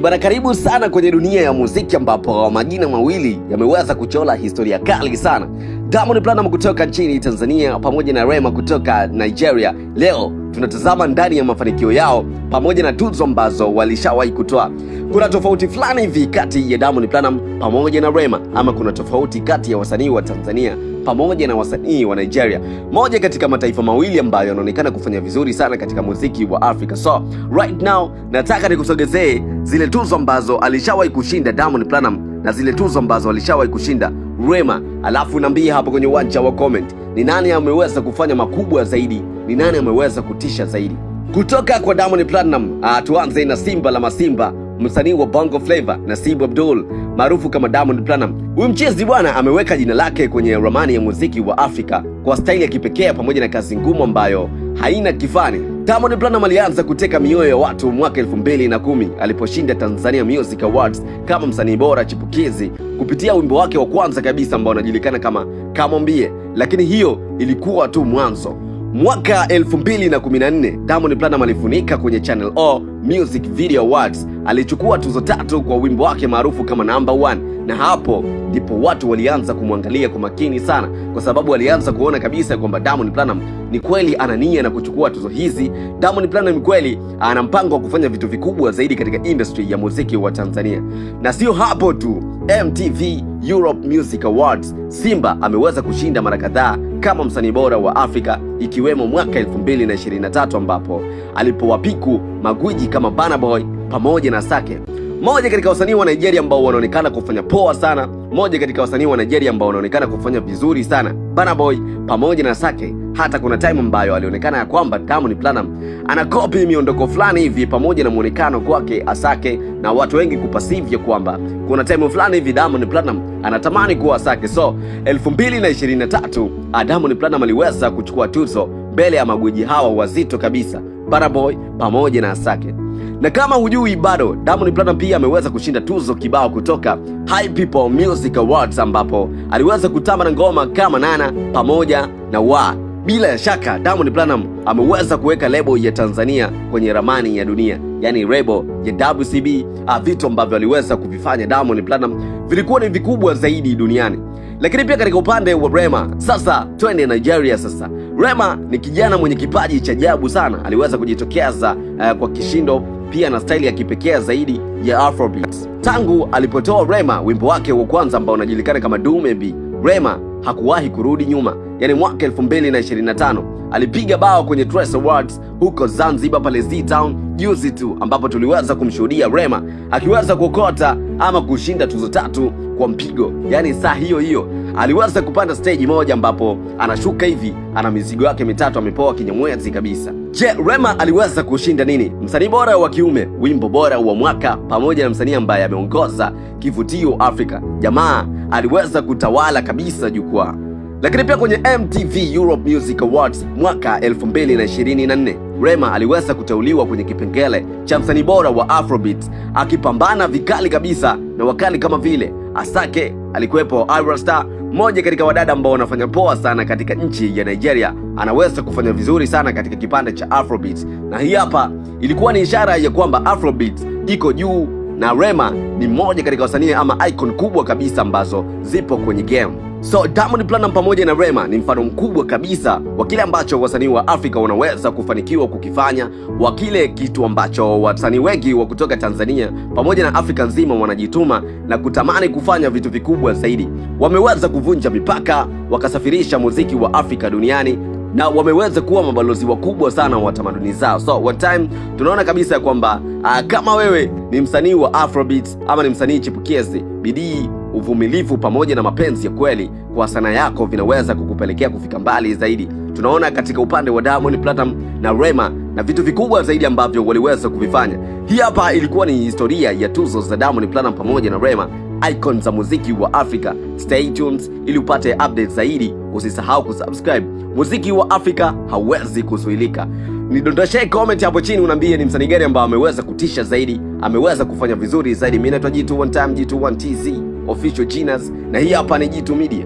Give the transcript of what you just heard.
Bana, karibu sana kwenye dunia ya muziki ambapo majina mawili yameweza kuchora historia kali sana. Diamond Platnumz kutoka nchini Tanzania pamoja na Rema kutoka Nigeria. Leo tunatazama ndani ya mafanikio yao pamoja na tuzo ambazo walishawahi kutoa. Kuna tofauti fulani hivi kati ya Diamond Platnumz pamoja na Rema, ama kuna tofauti kati ya wasanii wa Tanzania pamoja na wasanii wa Nigeria, moja katika mataifa mawili ambayo yanaonekana kufanya vizuri sana katika muziki wa Afrika. So right now nataka nikusogezee zile tuzo ambazo alishawahi kushinda Diamond Platnumz na zile tuzo ambazo alishawahi kushinda Rema, alafu niambie hapo kwenye uwanja wa comment ni nani ameweza kufanya makubwa zaidi, ni nani ameweza kutisha zaidi. Kutoka kwa Diamond Platnumz, tuanze na Simba la Masimba, msanii wa Bongo Flava Nasibu Abdul maarufu kama Diamond Platnumz. Huyu mchezi bwana ameweka jina lake kwenye ramani ya muziki wa Afrika kwa staili ya kipekee pamoja na kazi ngumu ambayo haina kifani. Diamond Platnumz alianza kuteka mioyo ya watu mwaka 2010 aliposhinda Tanzania Music Awards kama msanii bora chipukizi kupitia wimbo wake wa kwanza kabisa ambao unajulikana kama Kamwambie, lakini hiyo ilikuwa tu mwanzo. Mwaka 2014 Diamond Platnumz alifunika kwenye Channel O Music Video Awards. Alichukua tuzo 3 kwa wimbo wake maarufu kama Number 1, na hapo ndipo watu walianza kumwangalia kwa makini sana, kwa sababu walianza kuona kabisa kwamba Diamond Platnumz ni kweli ana nia na kuchukua tuzo hizi. Diamond Platnumz kweli ana mpango wa kufanya vitu vikubwa zaidi katika industry ya muziki wa Tanzania. Na sio hapo tu, MTV Europe Music Awards Simba ameweza kushinda mara kadhaa kama msanii bora wa Afrika, ikiwemo mwaka 2023 ambapo alipowapiku magwiji kama Burna Boy pamoja na Asake. Moja katika wasanii wa Nigeria ambao wanaonekana kufanya poa sana, moja katika wasanii wa Nigeria ambao wanaonekana kufanya vizuri sana, Burna Boy pamoja na Asake. Hata kuna time ambayo alionekana ya kwamba Diamond Platnumz anakopi miondoko fulani hivi pamoja na muonekano kwake Asake, na watu wengi kupasivya kwamba kuna time fulani hivi Diamond Platnumz anatamani kuwa Asake. So 2023 Diamond Platnumz aliweza kuchukua tuzo mbele ya magwiji hawa wazito kabisa, Burna Boy pamoja na Asake. Na kama hujui bado, Diamond Platnumz pia ameweza kushinda tuzo kibao kutoka High People Music Awards ambapo aliweza kutamba na ngoma kama Nana pamoja na Wa. Bila ya shaka Diamond Platnumz ameweza kuweka lebo ya Tanzania kwenye ramani ya dunia, yani lebo ya WCB. Vitu ambavyo aliweza kuvifanya Diamond Platnumz vilikuwa ni vikubwa zaidi duniani. Lakini pia katika upande wa Rema, sasa twende Nigeria sasa. Rema ni kijana mwenye kipaji cha ajabu sana, aliweza kujitokeza kwa kishindo pia na staili ya kipekee zaidi ya Afrobeat. Tangu alipotoa Rema wimbo wake wa kwanza ambao unajulikana kama Dumebi, Rema hakuwahi kurudi nyuma. Yani mwaka 2025 alipiga bao kwenye Trace Awards huko Zanzibar pale Z-Town juzi tu, ambapo tuliweza kumshuhudia Rema akiweza kuokota ama kushinda tuzo 3 kwa mpigo. Yani saa hiyo hiyo aliweza kupanda stage moja ambapo anashuka hivi ana mizigo yake mitatu amepoa kinyamwezi kabisa. Je, Rema aliweza kushinda nini? Msanii bora wa kiume, wimbo bora wa mwaka pamoja na msanii ambaye ameongoza kivutio Afrika. Jamaa aliweza kutawala kabisa jukwaa. Lakini pia kwenye MTV Europe Music Awards mwaka 2024 Rema aliweza kuteuliwa kwenye kipengele cha msanii bora wa Afrobeat, akipambana vikali kabisa na wakali kama vile Asake, alikuwepo Ayra Starr, moja katika wadada ambao wanafanya poa sana katika nchi ya Nigeria. Anaweza kufanya vizuri sana katika kipande cha Afrobeat, na hii hapa ilikuwa ni ishara ya kwamba Afrobeat iko juu, na Rema ni mmoja katika wasanii ama icon kubwa kabisa ambazo zipo kwenye game. So Diamond Platnumz pamoja na Rema ni mfano mkubwa kabisa wa kile ambacho wasanii wa Afrika wanaweza kufanikiwa kukifanya, wa kile kitu ambacho wasanii wengi wa kutoka Tanzania pamoja na Afrika nzima wanajituma na kutamani kufanya vitu vikubwa zaidi. Wameweza kuvunja mipaka, wakasafirisha muziki wa Afrika duniani, na wameweza kuwa mabalozi wakubwa sana wa tamaduni zao. So one time tunaona kabisa kwamba kama wewe ni msanii wa Afrobeat ama ni msanii chipukizi, bidii, uvumilivu pamoja na mapenzi ya kweli kwa sanaa yako vinaweza kukupelekea kufika mbali zaidi. Tunaona katika upande wa Diamond Platnumz na Rema na vitu vikubwa zaidi ambavyo waliweza kuvifanya. Hii hapa ilikuwa ni historia ya tuzo za Diamond Platnumz pamoja na Rema, icons za muziki wa Afrika. Stay tuned ili upate update zaidi. Usisahau kusubscribe. Muziki wa Afrika hauwezi kuzuilika. Nidondoshe comment hapo chini unaambie ni msanii gani ambaye ameweza kutisha zaidi, ameweza kufanya vizuri zaidi. Mimi naitwa G21 Time, G21 TZ official Genius, na hii hapa ni G2 Media.